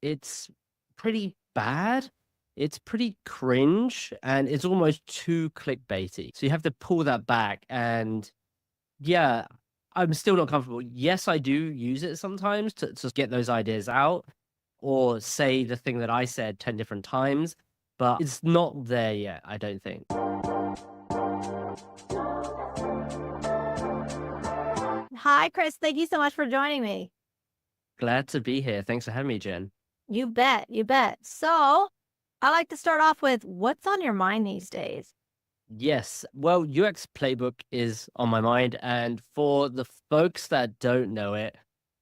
it's pretty bad. It's pretty cringe and it's almost too clickbaity. So you have to pull that back. And yeah, I'm still not comfortable. Yes, I do use it sometimes to get those ideas out or say the thing that I said 10 different times, but it's not there yet, I don't think. Hi, Chris. Thank you so much for joining me. Glad to be here. Thanks for having me, Jen. You bet. You bet. So, I like to start off with what's on your mind these days? Yes. Well, UX Playbook is on my mind. And for the folks that don't know it,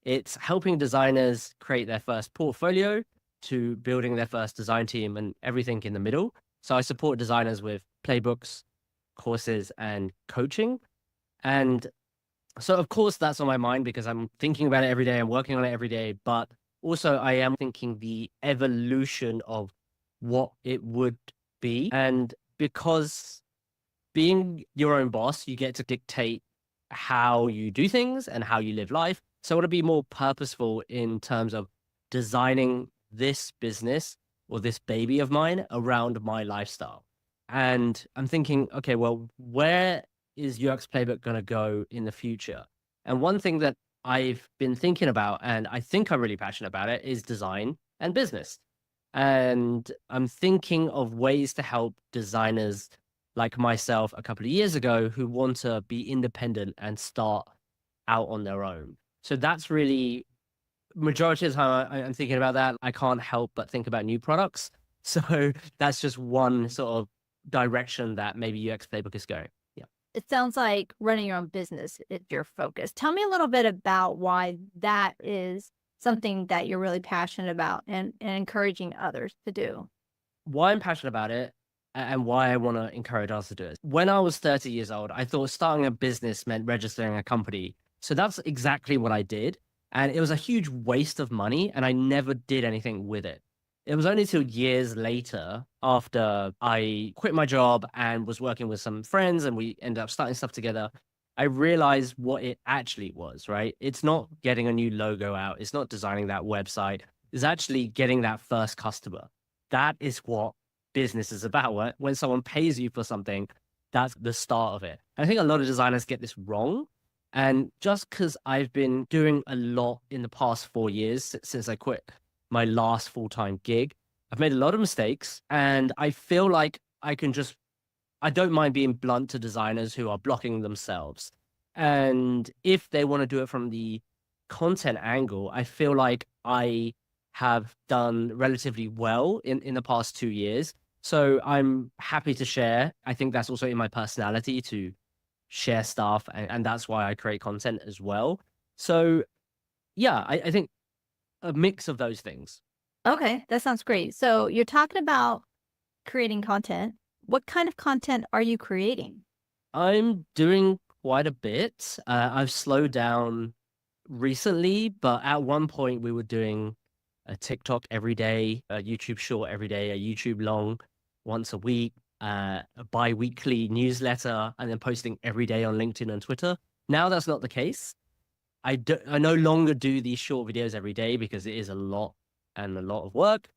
it's helping designers create their first portfolio to building their first design team and everything in the middle. So I support designers with playbooks, courses, and coaching. And so, of course, that's on my mind because I'm thinking about it every day. I'm working on it every day. But also, I am thinking the evolution of what it would be. And because being your own boss, you get to dictate how you do things and how you live life. So I want to be more purposeful in terms of designing this business or this baby of mine around my lifestyle. And I'm thinking, okay, well, where is UX Playbook going to go in the future? And one thing that I've been thinking about, and I think I'm really passionate about it, is design and business. And I'm thinking of ways to help designers like myself a couple of years ago who want to be independent and start out on their own. So that's really majority of the time I'm thinking about that. I can't help but think about new products. So that's just one sort of direction that maybe UX Playbook is going. Yeah. It sounds like running your own business is your focus. Tell me a little bit about why that is something that you're really passionate about and encouraging others to do. Why I'm passionate about it and why I want to encourage others to do it. When I was 30 years old, I thought starting a business meant registering a company. So that's exactly what I did. And it was a huge waste of money, and I never did anything with it. It was only till years later, after I quit my job and was working with some friends and we ended up starting stuff together, I realized what it actually was, right? It's not getting a new logo out, it's not designing that website, it's actually getting that first customer. That is what business is about. When someone pays you for something, that's the start of it. I think a lot of designers get this wrong. And just because I've been doing a lot in the past 4 years since I quit my last full-time gig, I've made a lot of mistakes. And I feel like I don't mind being blunt to designers who are blocking themselves. And if they want to do it from the content angle, I feel like I have done relatively well in the past 2 years. So I'm happy to share. I think that's also in my personality to share stuff. And that's why I create content as well. So yeah, I think a mix of those things. Okay, that sounds great. So, you're talking about creating content. What kind of content are you creating? I'm doing quite a bit. I've slowed down recently, but at one point we were doing a TikTok every day, a YouTube short every day, a YouTube long once a week, a bi-weekly newsletter, and then posting every day on LinkedIn and Twitter. Now that's not the case. I no longer do these short videos every day because it is a lot and a lot of work.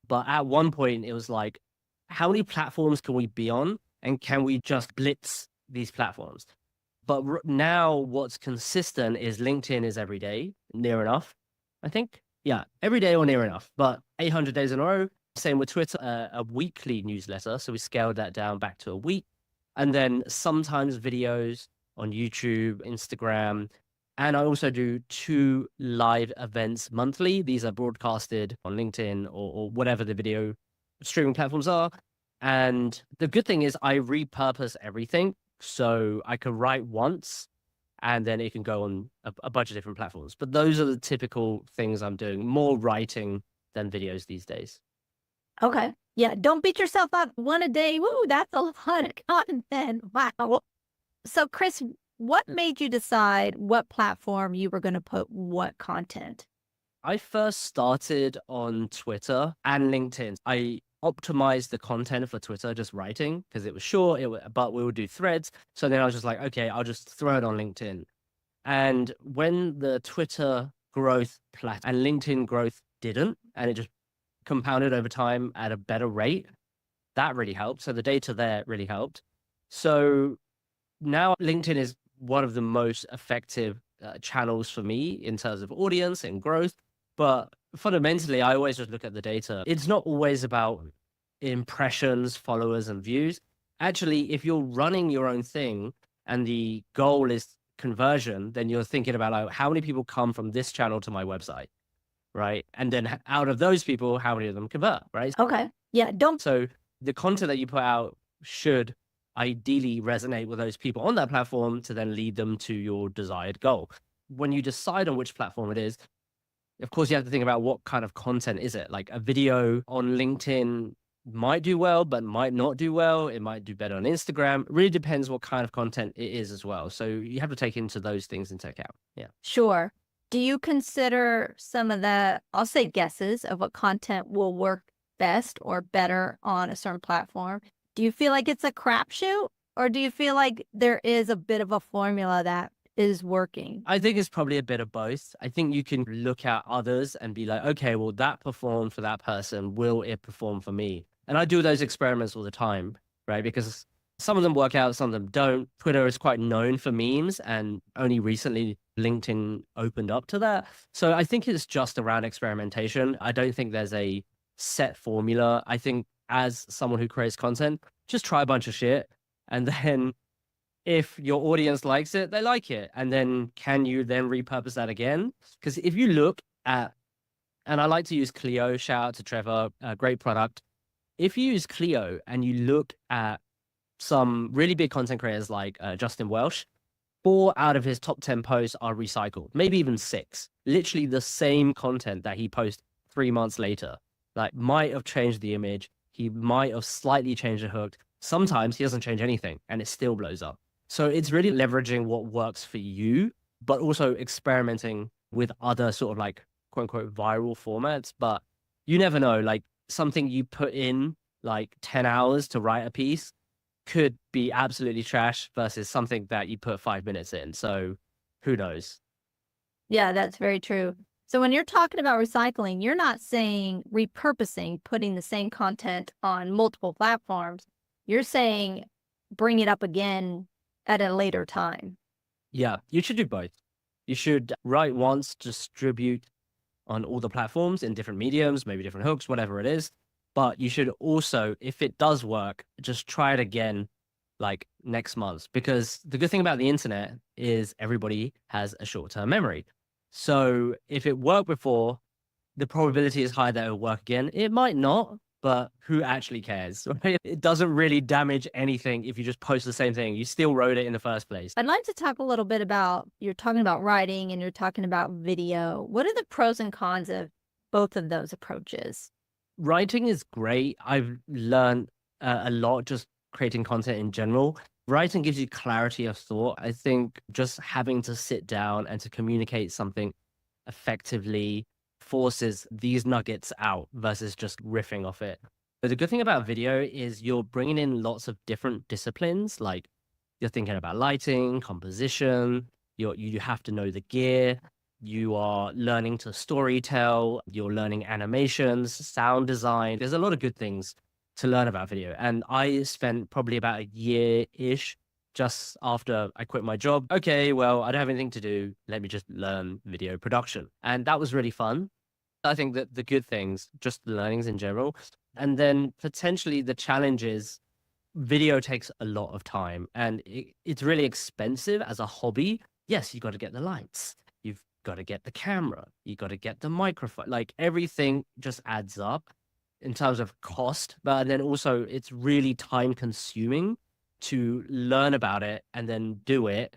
But at one point it was like, how many platforms can we be on? And can we just blitz these platforms? But now what's consistent is LinkedIn is every day, near enough, I think. Yeah, every day or near enough, but 800 days in a row. Same with Twitter, a weekly newsletter. So we scaled that down back to a week. And then sometimes videos on YouTube, Instagram. And I also do 2 live events monthly. These are broadcasted on LinkedIn or whatever the video streaming platforms are. And the good thing is I repurpose everything. So I can write once and then it can go on a bunch of different platforms. But those are the typical things I'm doing, more writing than videos these days. Okay. Yeah, don't beat yourself up. One a day. Woo, that's a lot of content. Wow. So, Chris, what made you decide what platform you were going to put what content? I first started on Twitter and LinkedIn. I optimized the content for Twitter, just writing, because it was short, but we would do threads. So then I was just like, okay, I'll just throw it on LinkedIn. And when the Twitter growth and LinkedIn growth didn't, and it just compounded over time at a better rate. That really helped. So the data there really helped. So now LinkedIn is one of the most effective channels for me in terms of audience and growth. But fundamentally, I always just look at the data. It's not always about impressions, followers, and views. Actually, if you're running your own thing and the goal is conversion, then you're thinking about like, how many people come from this channel to my website, right? And then out of those people, how many of them convert, right? Okay. Yeah. Don't. So the content that you put out should ideally resonate with those people on that platform to then lead them to your desired goal. When you decide on which platform it is, of course, you have to think about what kind of content is it. Like a video on LinkedIn might do well, but might not do well. It might do better on Instagram. It really depends what kind of content it is as well. So you have to take into those things into account. Yeah. Sure. Do you consider some of the, I'll say guesses of what content will work best or better on a certain platform? Do you feel like it's a crapshoot, or do you feel like there is a bit of a formula that is working? I think it's probably a bit of both. I think you can look at others and be like, okay, well, that performed for that person. Will it perform for me? And I do those experiments all the time, right? Because some of them work out, some of them don't. Twitter is quite known for memes, and only recently LinkedIn opened up to that. So I think it's just around experimentation. I don't think there's a set formula. I think as someone who creates content, just try a bunch of shit. And then if your audience likes it, they like it. And then can you then repurpose that again? Because if you look at, and I like to use Clio, shout out to Trevor, a great product. If you use Clio and you look at some really big content creators like Justin Welsh, 4 out of his top 10 posts are recycled, maybe even 6. Literally the same content that he posts 3 months later. Like might have changed the image. He might have slightly changed the hook. Sometimes he doesn't change anything and it still blows up. So it's really leveraging what works for you, but also experimenting with other sort of like quote unquote viral formats. But you never know, like something you put in like 10 hours to write a piece could be absolutely trash versus something that you put 5 minutes in. So who knows? Yeah, that's very true. So when you're talking about recycling, you're not saying repurposing, putting the same content on multiple platforms. You're saying bring it up again at a later time. Yeah, you should do both. You should write once, distribute on all the platforms in different mediums, maybe different hooks, whatever it is. But you should also, if it does work, just try it again like next month. Because the good thing about the internet is everybody has a short-term memory. So if it worked before, the probability is high that it'll work again. It might not, but who actually cares? Right? It doesn't really damage anything if you just post the same thing. You still wrote it in the first place. I'd like to talk a little bit about, you're talking about writing and you're talking about video. What are the pros and cons of both of those approaches? Writing is great. I've learned a lot just creating content in general. Writing gives you clarity of thought. I think just having to sit down and to communicate something effectively forces these nuggets out versus just riffing off it. But the good thing about video is you're bringing in lots of different disciplines. Like you're thinking about lighting, composition, you have to know the gear. You are learning to storytell, you're learning animations, sound design. There's a lot of good things to learn about video. And I spent probably about a year-ish just after I quit my job. Okay, well, I don't have anything to do. Let me just learn video production. And that was really fun. I think that the good things, just the learnings in general. And then potentially the challenges, video takes a lot of time and it's really expensive as a hobby. Yes, you got to get the lights. You've got to get the camera. You got to get the microphone. Like everything just adds up in terms of cost, but then also it's really time consuming to learn about it and then do it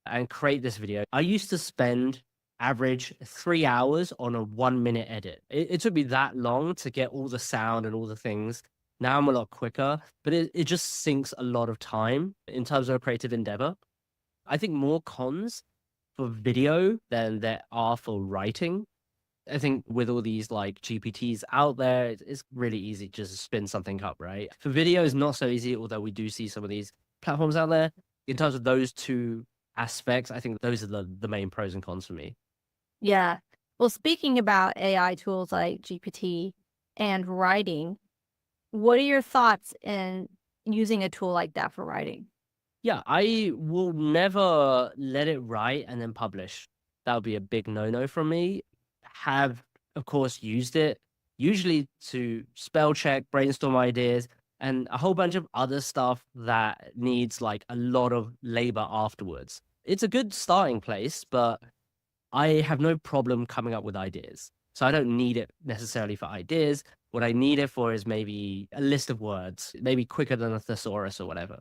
and create this video. I used to spend average 3 hours on a 1-minute edit. It took me that long to get all the sound and all the things. Now I'm a lot quicker, but it just sinks a lot of time in terms of a creative endeavor. I think more cons for video than there are for writing. I think with all these like GPTs out there, it's really easy to just spin something up, right? For video, it's not so easy, although we do see some of these platforms out there. In terms of those two aspects, I think those are the main pros and cons for me. Yeah. Well, speaking about AI tools like GPT, and writing. What are your thoughts in using a tool like that for writing? Yeah, I will never let it write and then publish. That would be a big no-no from me. Have, of course, used it, usually to spell check, brainstorm ideas, and a whole bunch of other stuff that needs like a lot of labor afterwards. It's a good starting place, but I have no problem coming up with ideas. So I don't need it necessarily for ideas. What I need it for is maybe a list of words, maybe quicker than a thesaurus or whatever.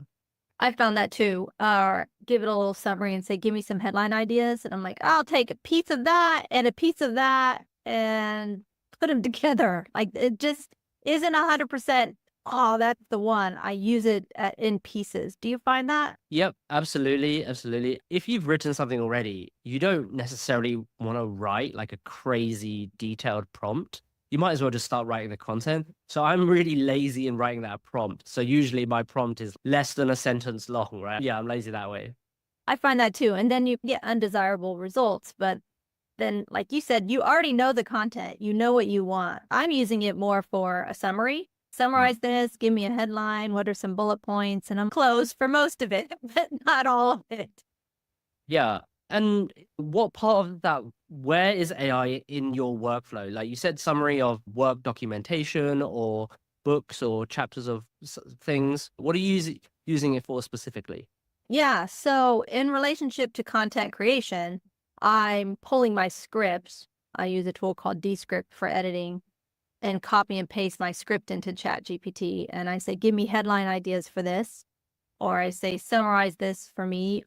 I found that too. Give it a little summary and say, give me some headline ideas. And I'm like, I'll take a piece of that and a piece of that and put them together. Like it just isn't 100%. Oh, that's the one. I use it in pieces. Do you find that? Yep, absolutely, absolutely. If you've written something already, you don't necessarily want to write like a crazy detailed prompt. You might as well just start writing the content. So I'm really lazy in writing that prompt. So usually my prompt is less than a sentence long, right? Yeah, I'm lazy that way. I find that too. And then you get undesirable results. But then, like you said, you already know the content, you know what you want. I'm using it more for a summary. Mm. Summarize this, give me a headline, what are some bullet points, and I'm closed for most of it, but not all of it. Yeah. And what part of that, where is AI in your workflow? Like you said, summary of work documentation or books or chapters of things. What are you using it for specifically? Yeah. So, in relationship to content creation, I'm pulling my scripts. I use a tool called Descript for editing and copy and paste my script into ChatGPT. And I say, give me headline ideas for this. Or I say, summarize this for me.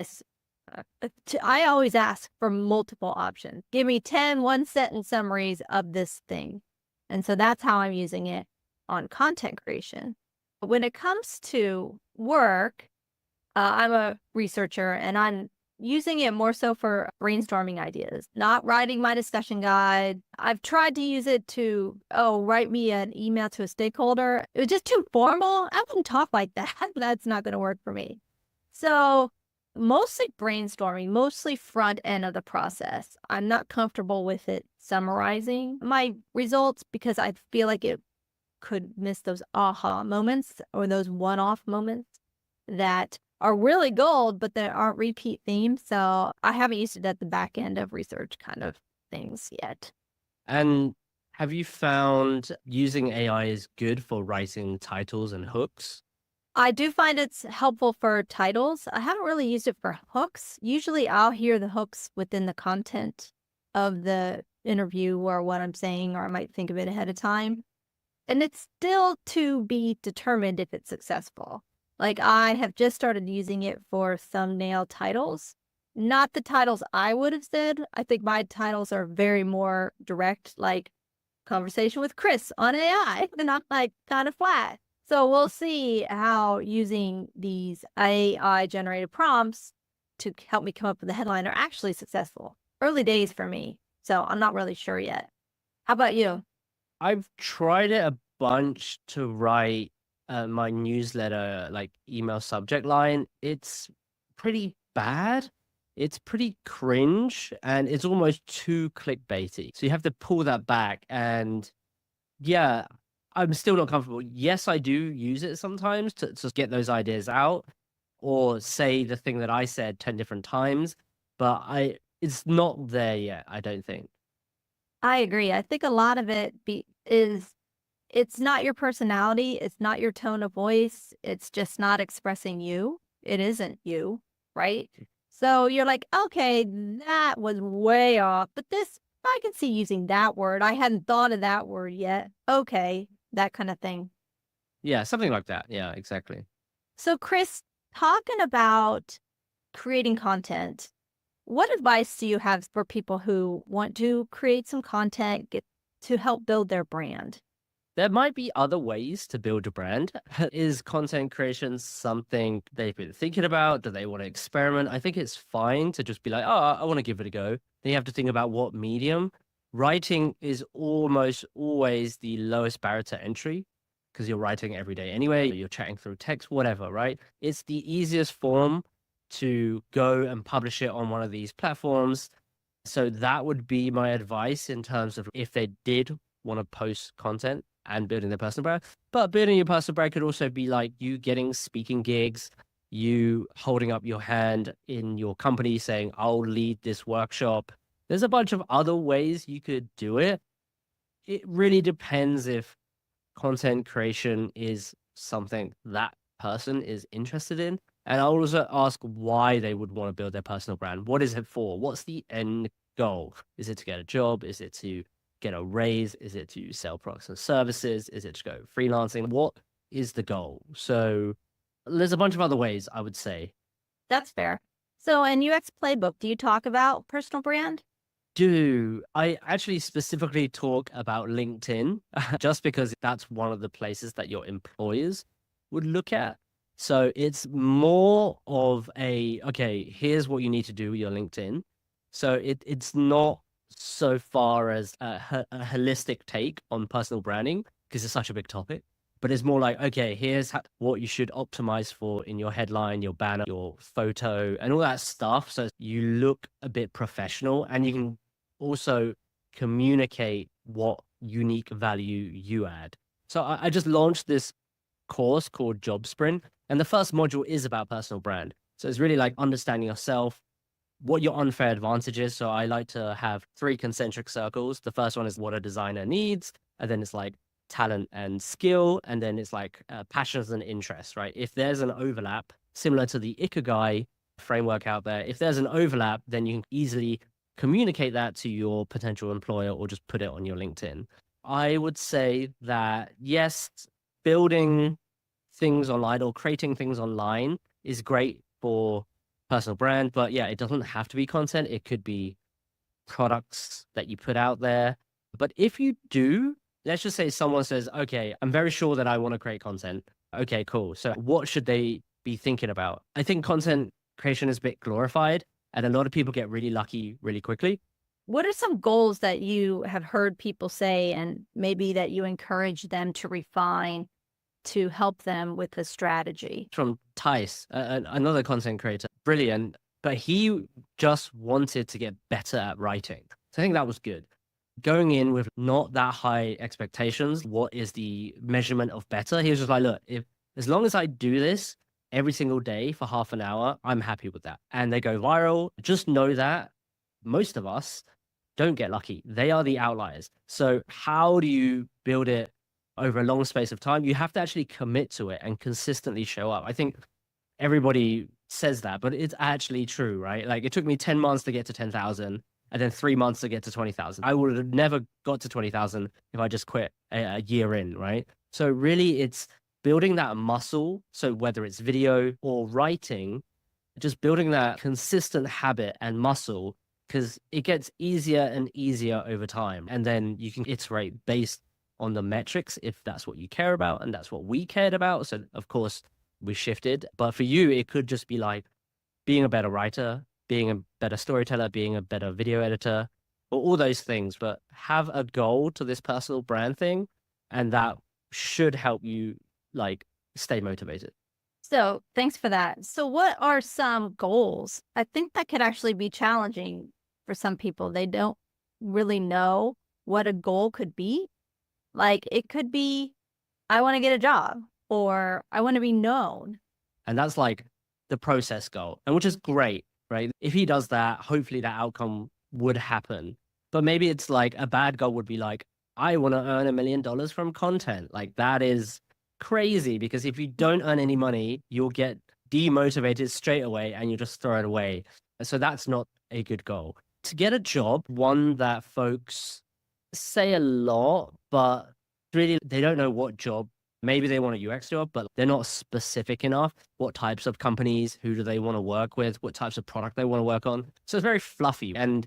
I always ask for multiple options. Give me 10 one-sentence summaries of this thing. And so that's how I'm using it on content creation. But when it comes to work, I'm a researcher and I'm using it more so for brainstorming ideas, not writing my discussion guide. I've tried to use it to, write me an email to a stakeholder. It was just too formal. I wouldn't talk like that. That's not going to work for me. So mostly brainstorming, mostly front end of the process. I'm not comfortable with it summarizing my results because I feel like it could miss those aha moments or those one-off moments that are really gold, but there aren't repeat themes. So I haven't used it at the back end of research kind of things yet. And have you found using AI is good for writing titles and hooks? I do find it's helpful for titles. I haven't really used it for hooks. Usually I'll hear the hooks within the content of the interview or what I'm saying, or I might think of it ahead of time. And it's still to be determined if it's successful. Like I have just started using it for thumbnail titles, not the titles I would have said. I think my titles are very more direct, like conversation with Chris on AI, and not like kind of flat. So we'll see how using these AI generated prompts to help me come up with a headline are actually successful. Early days for me. So I'm not really sure yet. How about you? I've tried it a bunch to write my newsletter, like email subject line. It's pretty bad. It's pretty cringe and it's almost too clickbaity. So you have to pull that back. And yeah, I'm still not comfortable. Yes, I do use it sometimes to get those ideas out or say the thing that I said 10 different times, but it's not there yet, I don't think. I agree. I think a lot of it is it's not your personality, it's not your tone of voice, it's just not expressing you. It isn't you, right? So you're like, okay, that was way off, but this, I can see using that word. I hadn't thought of that word yet. Okay, that kind of thing. Yeah, something like that. Yeah, exactly. So, Chris, talking about creating content, what advice do you have for people who want to create some content get, to help build their brand? There might be other ways to build a brand. Is content creation something they've been thinking about? Do they want to experiment? I think it's fine to just be like, oh, I want to give it a go. Then you have to think about what medium. Writing is almost always the lowest barrier to entry because you're writing every day anyway, you're chatting through text, whatever, right? It's the easiest form to go and publish it on one of these platforms. So that would be my advice in terms of if they did want to post content. and building their personal brand. But building your personal brand could also be like you getting speaking gigs, you holding up your hand in your company saying, I'll lead this workshop. There's a bunch of other ways you could do it. It really depends if content creation is something that person is interested in. And I'll also ask why they would want to build their personal brand. What is it for? What's the end goal? Is it to get a job? Is it to get a raise? Is it to sell products and services? Is it to go freelancing? What is the goal? So there's a bunch of other ways, I would say. That's fair. So in UX Playbook, do you talk about personal brand? I actually specifically talk about LinkedIn just because that's one of the places that your employers would look at. So it's more of a, okay, here's what you need to do with your LinkedIn. So it's not so far as a holistic take on personal branding because it's such a big topic, but it's more like, okay, here's what you should optimize for in your headline, your banner, your photo, and all that stuff. So you look a bit professional and you can also communicate what unique value you add. So I just launched this course called Job Sprint, and the first module is about personal brand. So it's really like understanding yourself, what your unfair advantage is. So I like to have 3 concentric circles. The first one is what a designer needs, and then it's like talent and skill, and then it's like passions and interests, right? If there's an overlap, similar to the Ikigai framework out there, if there's an overlap, then you can easily communicate that to your potential employer or just put it on your LinkedIn. I would say that yes, building things online or creating things online is great for personal brand, but yeah, it doesn't have to be content. It could be products that you put out there. But if you do, let's just say someone says, okay, I'm very sure that I want to create content. Okay, cool. So what should they be thinking about? I think content creation is a bit glorified and a lot of people get really lucky really quickly. What are some goals that you have heard people say and maybe that you encourage them to refine to help them with the strategy? From Tice, another content creator, brilliant, but he just wanted to get better at writing. So I think that was good. Going in with not that high expectations, what is the measurement of better? He was just like, look, if as long as I do this every single day for half an hour, I'm happy with that. And they go viral. Just know that most of us don't get lucky. They are the outliers. So how do you build it over a long space of time? You have to actually commit to it and consistently show up. I think everybody says that, but it's actually true, right? Like it took me 10 months to get to 10,000 and then 3 months to get to 20,000. I would have never got to 20,000 if I just quit a year in, right? So really it's building that muscle. So whether it's video or writing, just building that consistent habit and muscle, because it gets easier and easier over time. And then you can iterate based on the metrics if that's what you care about. And that's what we cared about. So of course we shifted. But for you, it could just be like being a better writer, being a better storyteller, being a better video editor, or all those things. But have a goal to this personal brand thing. And that should help you like stay motivated. So thanks for that. So what are some goals? I think that could actually be challenging for some people. They don't really know what a goal could be. Like it could be, I want to get a job or I want to be known. And that's like the process goal, and which is great, right? If he does that, hopefully that outcome would happen. But maybe it's like a bad goal would be like, I want to earn $1 million from content. Like that is crazy because if you don't earn any money, you'll get demotivated straight away and you just throw it away. So that's not a good goal. To get a job, one that folks say a lot, but really they don't know what job. Maybe they want a UX job, but they're not specific enough. What types of companies, who do they want to work with, what types of product they want to work on. So it's very fluffy. And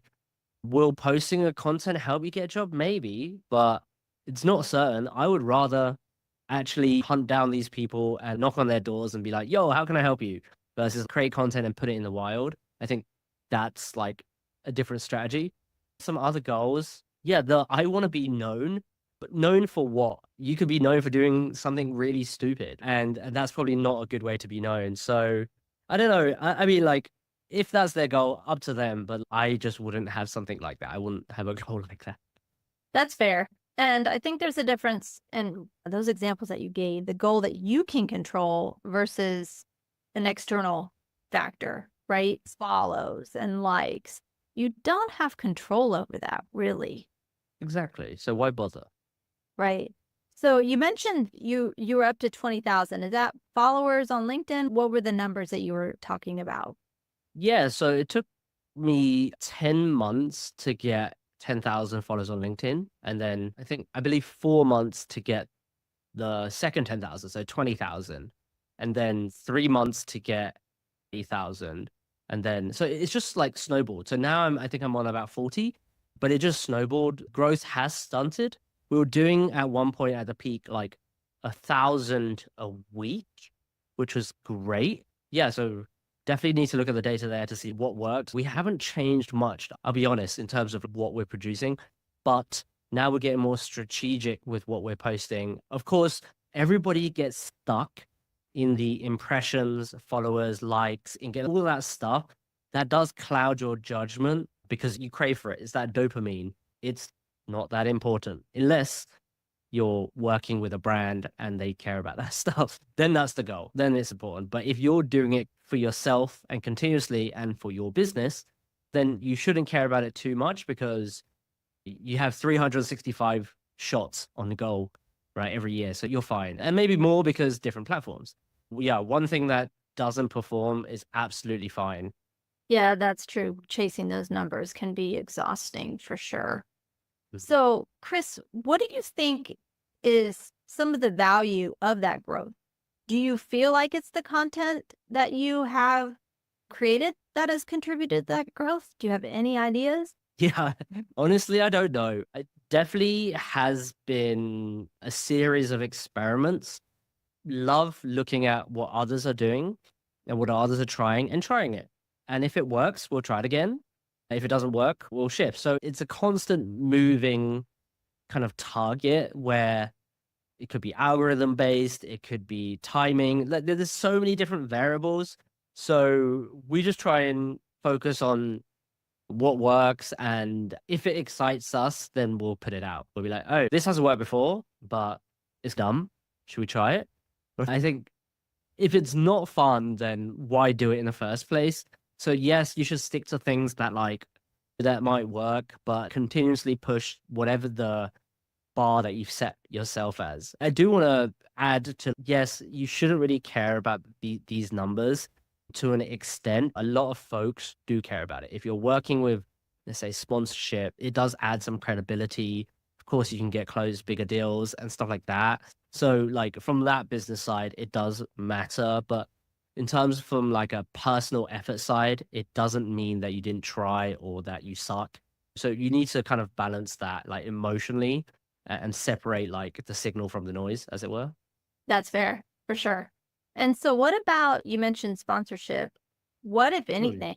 will posting a content help you get a job? Maybe, but it's not certain. I would rather actually hunt down these people and knock on their doors and be like, yo, how can I help you? Versus create content and put it in the wild. I think that's like a different strategy. Some other goals. Yeah, I want to be known, but known for what? You could be known for doing something really stupid. And that's probably not a good way to be known. So I don't know. I mean, like, if that's their goal, up to them. But I just wouldn't have something like that. I wouldn't have a goal like that. That's fair. And I think there's a difference in those examples that you gave, the goal that you can control versus an external factor, right? Follows and likes. You don't have control over that, really, Exactly. So why bother? right? So you mentioned you were up to 20,000. Is that followers on LinkedIn? What were the numbers that you were talking about? Yeah, so it took me 10 months to get 10,000 followers on LinkedIn. And then I believe 4 months to get the second 10,000, so 20,000. And then 3 months to get 8,000. And then, so it's just like snowballed. So now I think I'm on about 40, but it just snowballed. Growth has stunted. We were doing at one point at the peak, like 1,000 a week, which was great. Yeah. So definitely need to look at the data there to see what worked. We haven't changed much, I'll be honest, in terms of what we're producing, but now we're getting more strategic with what we're posting. Of course, everybody gets stuck in the impressions, followers, likes, and get all that stuff. That does cloud your judgment because you crave for it. It's that dopamine. It's not that important unless you're working with a brand and they care about that stuff. Then that's the goal. Then it's important. But if you're doing it for yourself and continuously and for your business, then you shouldn't care about it too much because you have 365 shots on the goal, right, every year. So you're fine. And maybe more because different platforms. Yeah, one thing that doesn't perform is absolutely fine. Yeah, that's true. Chasing those numbers can be exhausting for sure. Mhm. So, Chris, what do you think is some of the value of that growth? Do you feel like it's the content that you have created that has contributed to that growth? Do you have any ideas? Yeah, honestly, I don't know. It definitely has been a series of experiments. Love looking at what others are doing and what others are trying and trying it. And if it works, we'll try it again. If it doesn't work, we'll shift. So it's a constant moving kind of target where it could be algorithm based, it could be timing. There's so many different variables. So we just try and focus on what works. And if it excites us, then we'll put it out. We'll be like, oh, this hasn't worked before, but it's dumb. Should we try it? I think if it's not fun, then why do it in the first place? So yes, you should stick to things that might work, but continuously push whatever the bar that you've set yourself as. I do want to add to, yes, you shouldn't really care about these numbers to an extent. A lot of folks do care about it. If you're working with, let's say, sponsorship, it does add some credibility. Of course, you can get closed bigger deals and stuff like that. So like from that business side, it does matter. But in terms from like a personal effort side, it doesn't mean that you didn't try or that you suck. So you need to kind of balance that like emotionally and separate like the signal from the noise, as it were. That's fair, for sure. And so, what about you mentioned sponsorship? What, if Mm. anything,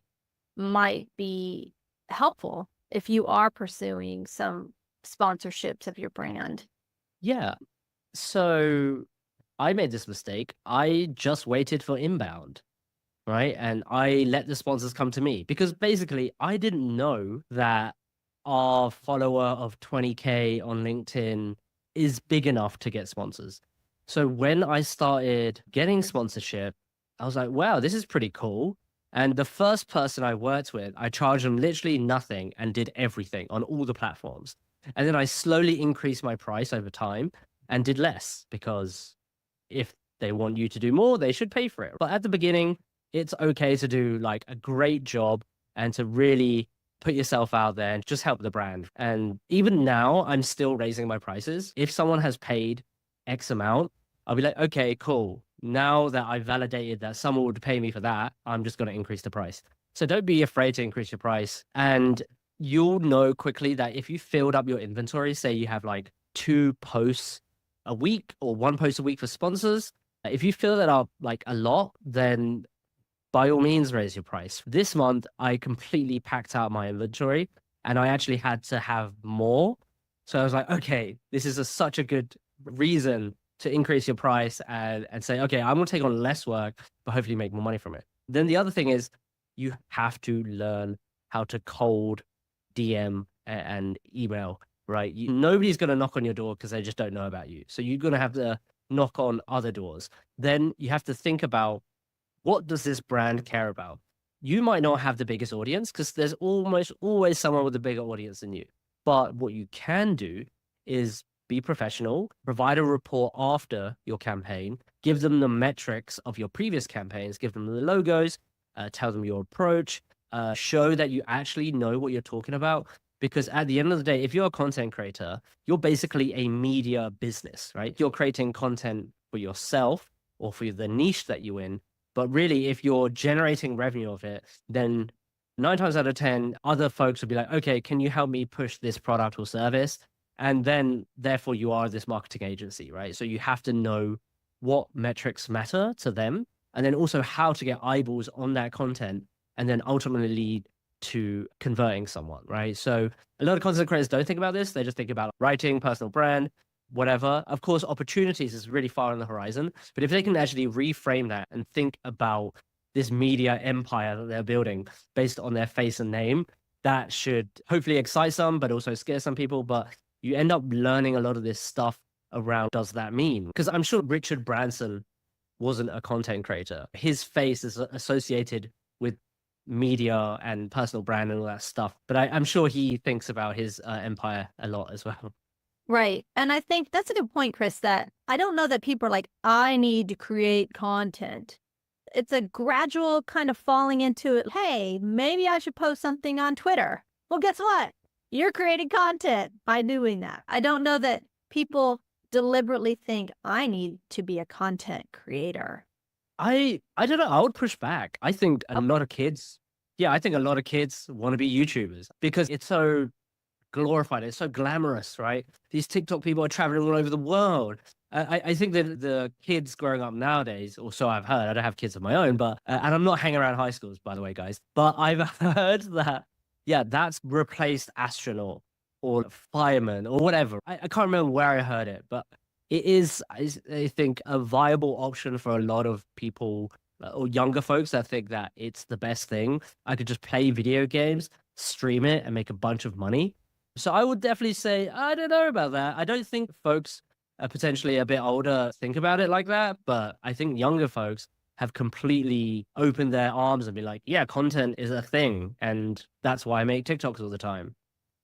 might be helpful if you are pursuing some sponsorships of your brand? Yeah. So I made this mistake. I just waited for inbound, right? And I let the sponsors come to me because basically I didn't know that our follower of 20K on LinkedIn is big enough to get sponsors. So when I started getting sponsorship, I was like, wow, this is pretty cool. And the first person I worked with, I charged them literally nothing and did everything on all the platforms. And then I slowly increased my price over time and did less because if they want you to do more, they should pay for it. But at the beginning, it's okay to do like a great job and to really put yourself out there and just help the brand. And even now, I'm still raising my prices. If someone has paid X amount, I'll be like, okay, cool. Now that I've validated that someone would pay me for that, I'm just going to increase the price. So don't be afraid to increase your price. And you'll know quickly that if you filled up your inventory, say you have like 2 posts a week or 1 post a week for sponsors, if you fill that up like a lot, then by all means raise your price. This month, I completely packed out my inventory and I actually had to have more. So I was like, okay, this is such a good reason to increase your price and say, okay, I'm going to take on less work, but hopefully make more money from it. Then the other thing is you have to learn how to cold DM and email, right? Nobody's going to knock on your door because they just don't know about you. So you're going to have to knock on other doors. Then you have to think about, what does this brand care about? You might not have the biggest audience because there's almost always someone with a bigger audience than you. But what you can do is be professional, provide a report after your campaign, give them the metrics of your previous campaigns, give them the logos, tell them your approach, show that you actually know what you're talking about. Because at the end of the day, if you're a content creator, you're basically a media business, right? You're creating content for yourself or for the niche that you're in. But really, if you're generating revenue of it, then 9 times out of 10, other folks would be like, okay, can you help me push this product or service? And then therefore you are this marketing agency, right? So you have to know what metrics matter to them, and then also how to get eyeballs on that content, and then ultimately lead to converting someone, right? So a lot of content creators don't think about this. They just think about writing, personal brand, whatever. Of course, opportunities is really far on the horizon, but if they can actually reframe that and think about this media empire that they're building based on their face and name, that should hopefully excite some, but also scare some people. But you end up learning a lot of this stuff around, does that mean? Because I'm sure Richard Branson wasn't a content creator. His face is associated with media and personal brand and all that stuff. But I'm sure he thinks about his empire a lot as well. Right. And I think that's a good point, Chris, that I don't know that people are like, I need to create content. It's a gradual kind of falling into it. Hey, maybe I should post something on Twitter. Well, guess what? You're creating content by doing that. I don't know that people deliberately think I need to be a content creator. I don't know. I would push back. I think a lot of kids, I think a lot of kids want to be YouTubers because it's so glorified. It's so glamorous, right? These TikTok people are traveling all over the world. I think that the kids growing up nowadays, or so I've heard, I don't have kids of my own, but, and I'm not hanging around high schools, by the way, guys, but I've heard that, that's replaced astronaut or fireman or whatever. I can't remember where I heard it, but it is, I think, a viable option for a lot of people or younger folks that think that it's the best thing. I could just play video games, stream it, and make a bunch of money. So I would definitely say, I don't know about that. I don't think folks potentially a bit older think about it like that, but I think younger folks have completely opened their arms and be like, yeah, content is a thing. And that's why I make TikToks all the time.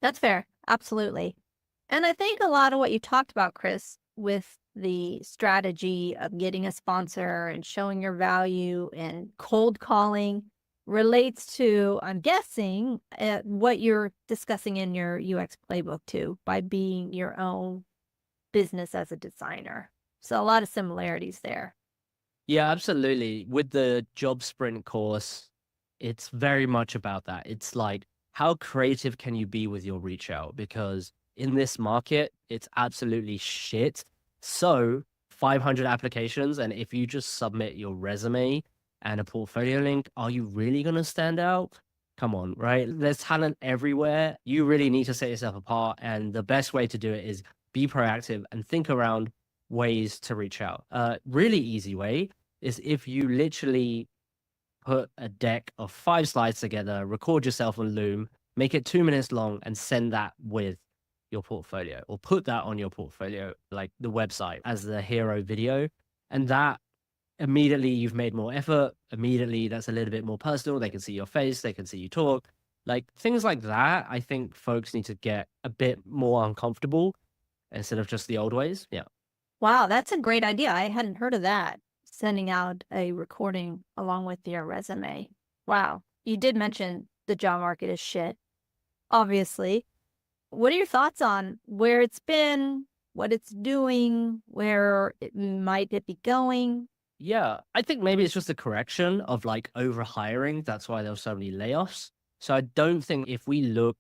That's fair. Absolutely. And I think a lot of what you talked about, Chris, with the strategy of getting a sponsor and showing your value and cold calling relates to, I'm guessing, what you're discussing in your UX playbook too, by being your own business as a designer. So a lot of similarities there. Yeah, absolutely. With the job sprint course, it's very much about that. It's like, how creative can you be with your reach out? Because in this market, it's absolutely shit. So 500 applications, and if you just submit your resume and a portfolio link, are you really going to stand out? Come on, right? There's talent everywhere. You really need to set yourself apart. And the best way to do it is be proactive and think around ways to reach out. Really easy way is if you literally put a deck of 5 slides together, record yourself on Loom, make it 2 minutes long, and send that with your portfolio, or put that on your portfolio, like the website, as the hero video. And that immediately you've made more effort. Immediately that's a little bit more personal. They can see your face, they can see you talk. Like things like that, I think folks need to get a bit more uncomfortable instead of just the old ways. Yeah. Wow, that's a great idea. I hadn't heard of that. Sending out a recording along with your resume. Wow. You did mention the job market is shit, obviously. What are your thoughts on where it's been, what it's doing, where it might be going? Yeah, I think maybe it's just a correction of like overhiring. That's why there were so many layoffs. So I don't think, if we look,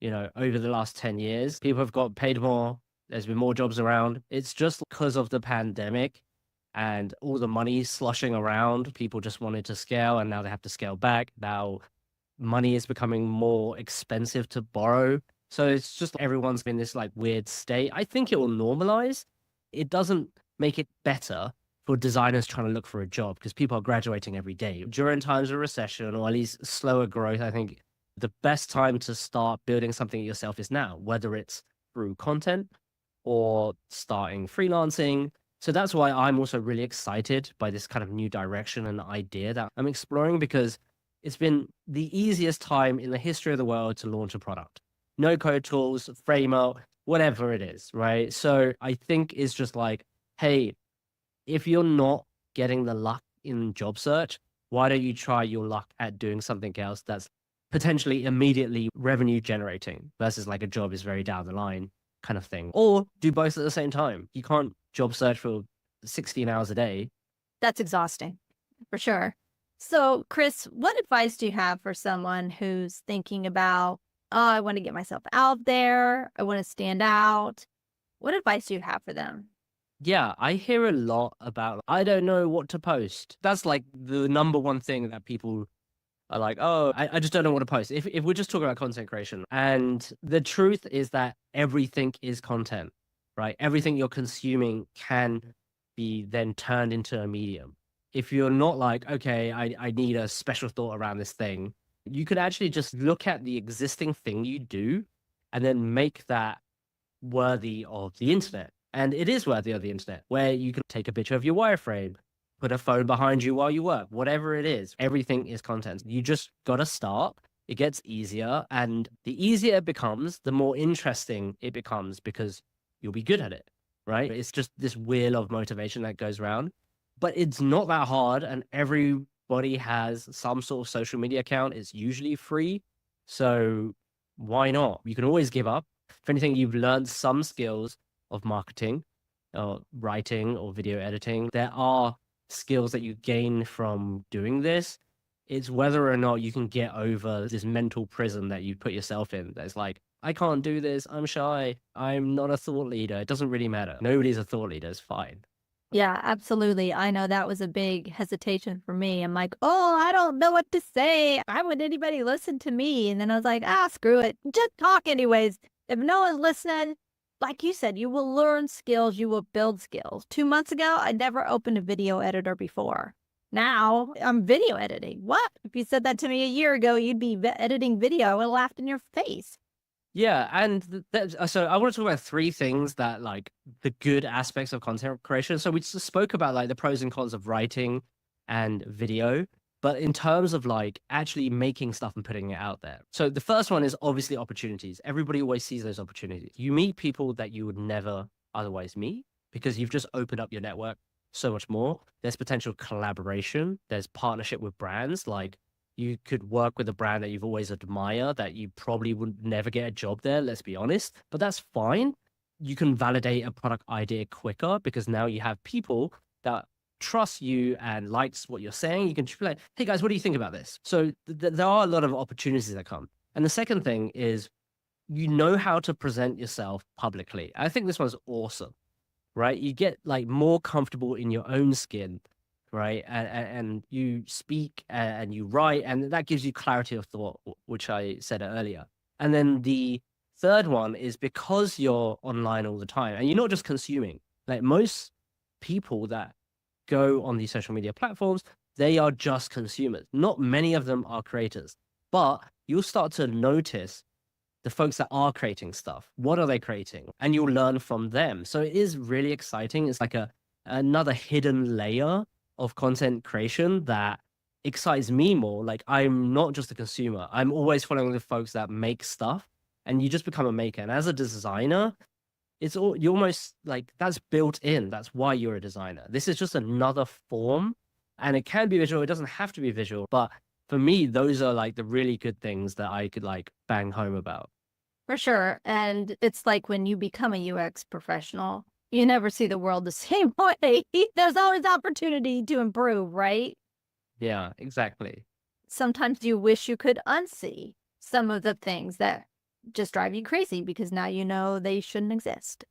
over the last 10 years, people have got paid more. There's been more jobs around. It's just because of the pandemic and all the money sloshing around. People just wanted to scale, and now they have to scale back. Now money is becoming more expensive to borrow. So it's just everyone's in this like weird state. I think it will normalize. It doesn't make it better for designers trying to look for a job because people are graduating every day. During times of recession, or at least slower growth, I think the best time to start building something yourself is now, whether it's through content or starting freelancing. So that's why I'm also really excited by this kind of new direction and idea that I'm exploring, because it's been the easiest time in the history of the world to launch a product. No code tools, framework, whatever it is, right? So I think it's just like, hey, if you're not getting the luck in job search, why don't you try your luck at doing something else that's potentially immediately revenue generating versus like a job is very down the line kind of thing, or do both at the same time. You can't job search for 16 hours a day. That's exhausting, for sure. So, Chris, what advice do you have for someone who's thinking about, oh, I want to get myself out there, I want to stand out? What advice do you have for them? Yeah, I hear a lot about, I don't know what to post. That's like the number one thing that people are like, oh, I just don't know what to post. If we're just talking about content creation, and the truth is that everything is content, right? Everything you're consuming can be then turned into a medium. If you're not like, okay, I need a special thought around this thing, you could actually just look at the existing thing you do and then make that worthy of the internet. And it is worthy of the internet, where you can take a picture of your wireframe, put a phone behind you while you work, whatever it is. Everything is content. You just got to start. It gets easier. And the easier it becomes, the more interesting it becomes, because you'll be good at it, right? It's just this wheel of motivation that goes around. But it's not that hard. And everybody has some sort of social media account. It's usually free. So why not? You can always give up. If anything, you've learned some skills of marketing or writing or video editing. There are skills that you gain from doing this. It's whether or not you can get over this mental prison that you put yourself in. That's like, I can't do this. I'm shy. I'm not a thought leader. It doesn't really matter. Nobody's a thought leader. It's fine. Yeah, absolutely. I know that was a big hesitation for me. I'm like, oh, I don't know what to say. Why would anybody listen to me? And then I was like, ah, screw it. Just talk anyways. If no one's listening, like you said, you will learn skills, you will build skills. 2 months ago, I never opened a video editor before. Now I'm video editing. What? If you said that to me a year ago, you'd be editing video. I would have laughed in your face. Yeah, and so I want to talk about three things that like the good aspects of content creation. So we just spoke about like the pros and cons of writing and video, but in terms of like actually making stuff and putting it out there. So the first one is obviously opportunities. Everybody always sees those opportunities. You meet people that you would never otherwise meet because you've just opened up your network so much more. There's potential collaboration. There's partnership with brands. Like you could work with a brand that you've always admired that you probably would never get a job there, let's be honest, but that's fine. You can validate a product idea quicker because now you have people that trust you and likes what you're saying. You can just be like, hey guys, what do you think about this? So there are a lot of opportunities that come. And the second thing is you know how to present yourself publicly. I think this one's awesome, right? You get like more comfortable in your own skin, right? And you speak and you write, and that gives you clarity of thought, which I said earlier. And then the third one is because you're online all the time and you're not just consuming, like most people that go on these social media platforms, they are just consumers. Not many of them are creators, but you'll start to notice the folks that are creating stuff. What are they creating? And you'll learn from them. So it is really exciting. It's like another hidden layer of content creation that excites me more. Like I'm not just a consumer. I'm always following the folks that make stuff, and you just become a maker. And as a designer, you're almost like that's built in. That's why you're a designer. This is just another form, and it can be visual. It doesn't have to be visual, but for me, those are like the really good things that I could like bang home about. For sure. And it's like when you become a UX professional, you never see the world the same way. There's always opportunity to improve, right? Yeah, exactly. Sometimes you wish you could unsee some of the things that just drive you crazy because now you know they shouldn't exist.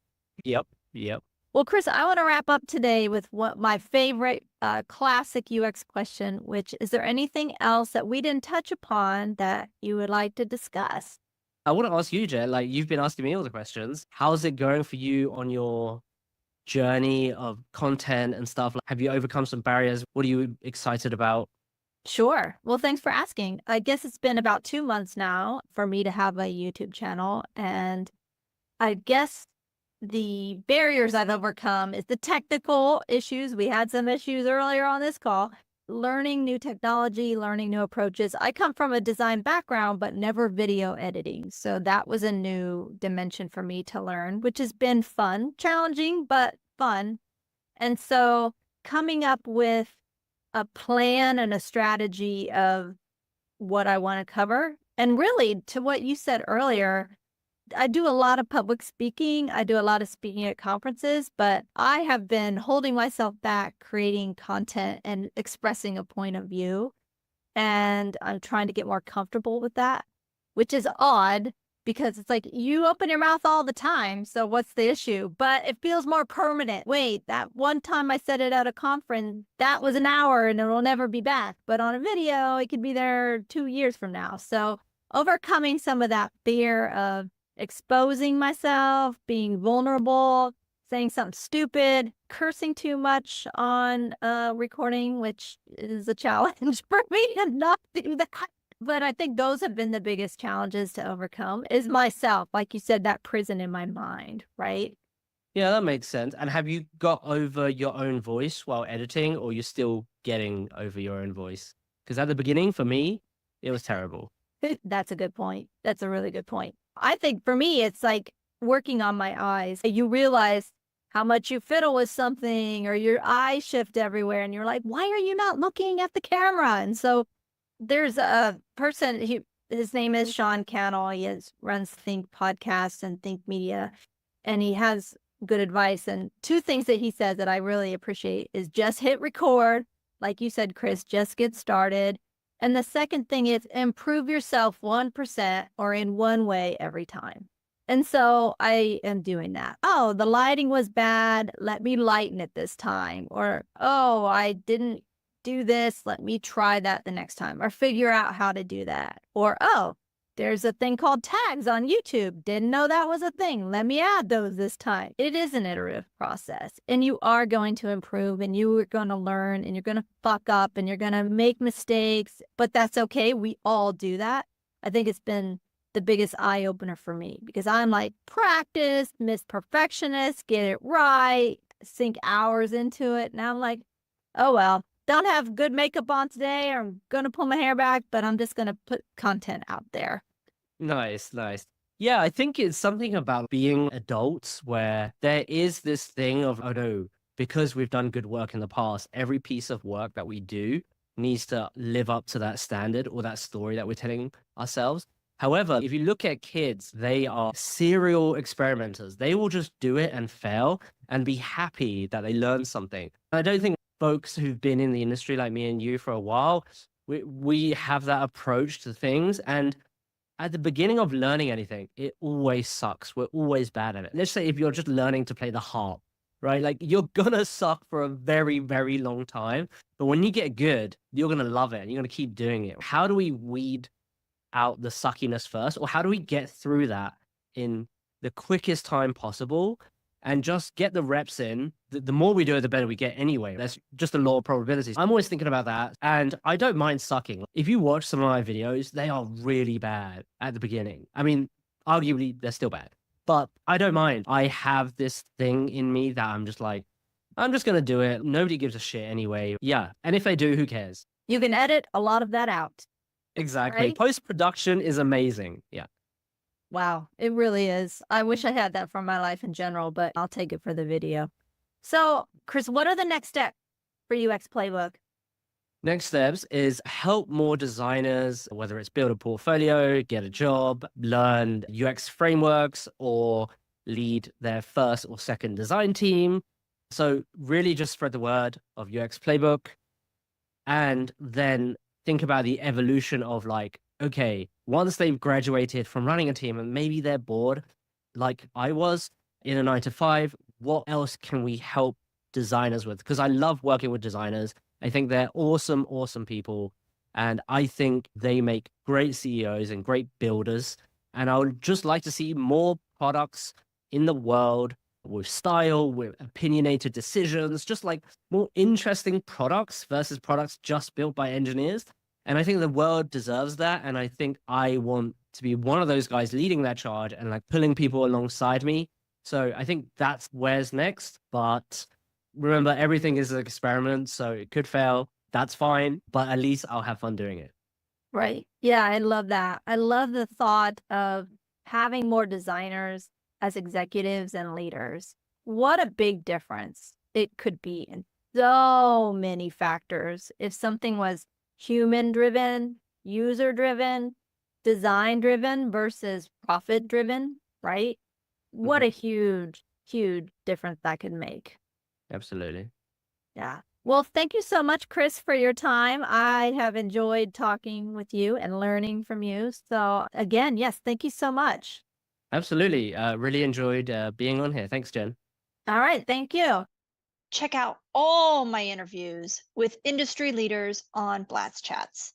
Yep. Yep. Well, Chris, I want to wrap up today with what my favorite classic UX question, which is there anything else that we didn't touch upon that you would like to discuss? I want to ask you, Jen, like you've been asking me all the questions. How's it going for you on your journey of content and stuff? Like, have you overcome some barriers? What are you excited about? Sure. Well, thanks for asking. I guess it's been about 2 months now for me to have a YouTube channel, and I guess the barriers I've overcome is the technical issues. We had some issues earlier on this call. Learning new technology, learning new approaches. I come from a design background, but never video editing. So that was a new dimension for me to learn, which has been fun, challenging, but fun. And so coming up with a plan and a strategy of what I want to cover. And really, to what you said earlier, I do a lot of public speaking. I do a lot of speaking at conferences, but I have been holding myself back creating content and expressing a point of view. And I'm trying to get more comfortable with that, which is odd because it's like you open your mouth all the time. So what's the issue? But it feels more permanent. Wait, that one time I said it at a conference, that was an hour and it'll never be back. But on a video, it could be there 2 years from now. So overcoming some of that fear of exposing myself, being vulnerable, saying something stupid, cursing too much on recording, which is a challenge for me to not do that. But I think those have been the biggest challenges to overcome is myself. Like you said, that prison in my mind, right? Yeah, that makes sense. And have you got over your own voice while editing, or you're still getting over your own voice? Because at the beginning, for me, it was terrible. That's a good point. That's a really good point. I think for me, it's like working on my eyes. You realize how much you fiddle with something or your eyes shift everywhere and you're like, why are you not looking at the camera? And so there's a person, his name is Sean Cannell. Runs Think Podcast and Think Media, and he has good advice. And two things that he says that I really appreciate is just hit record. Like you said, Chris, just get started. And the second thing is improve yourself 1% or in one way every time. And so I am doing that. Oh, the lighting was bad. Let me lighten it this time. Or, oh, I didn't do this. Let me try that the next time or figure out how to do that. Or, oh, there's a thing called tags on YouTube. Didn't know that was a thing. Let me add those this time. It is an iterative process and you are going to improve and you are going to learn and you're going to fuck up and you're going to make mistakes, but that's okay. We all do that. I think it's been the biggest eye opener for me because I'm like practice, miss perfectionist, get it right, sink hours into it. And I'm like, oh, well, don't have good makeup on today or I'm going to pull my hair back, but I'm just going to put content out there. Nice, nice. Yeah, I think it's something about being adults where there is this thing of, oh no, because we've done good work in the past, every piece of work that we do needs to live up to that standard or that story that we're telling ourselves. However, if you look at kids, they are serial experimenters. They will just do it and fail and be happy that they learned something. I don't think folks who've been in the industry like me and you for a while, we have that approach to things. And at the beginning of learning anything, it always sucks. We're always bad at it. Let's say if you're just learning to play the harp, right? Like you're gonna suck for a very, very long time. But when you get good, you're gonna love it and you're gonna keep doing it. How do we weed out the suckiness first? Or how do we get through that in the quickest time possible? And just get the reps in. The more we do it, the better we get anyway. That's just the law of probabilities. I'm always thinking about that. And I don't mind sucking. If you watch some of my videos, they are really bad at the beginning. I mean, arguably, they're still bad. But I don't mind. I have this thing in me that I'm just like, I'm just going to do it. Nobody gives a shit anyway. Yeah. And if they do, who cares? You can edit a lot of that out. Exactly. Right? Post-production is amazing. Yeah. Wow, it really is. I wish I had that for my life in general, but I'll take it for the video. So, Chris, what are the next steps for UX Playbook? Next steps is help more designers, whether it's build a portfolio, get a job, learn UX frameworks, or lead their first or second design team. So really just spread the word of UX Playbook and then think about the evolution of like, okay, once they've graduated from running a team and maybe they're bored, like I was in a 9-to-5, what else can we help designers with? Because I love working with designers. I think they're awesome, awesome people. And I think they make great CEOs and great builders. And I would just like to see more products in the world with style, with opinionated decisions, just like more interesting products versus products just built by engineers. And I think the world deserves that. And I think I want to be one of those guys leading that charge and like pulling people alongside me. So I think that's where's next. But remember, everything is an experiment. So it could fail. That's fine. But at least I'll have fun doing it. Right. Yeah, I love that. I love the thought of having more designers as executives and leaders. What a big difference it could be in so many factors. If something was human driven, user driven, design driven versus profit driven, right? What Mhm. a huge, huge difference that could make. Absolutely. Yeah. Well, thank you so much, Chris, for your time. I have enjoyed talking with you and learning from you. So, again, yes, thank you so much. Absolutely. Really enjoyed being on here. Thanks, Jen. All right. Thank you. Check out all my interviews with industry leaders on BlatzChatz.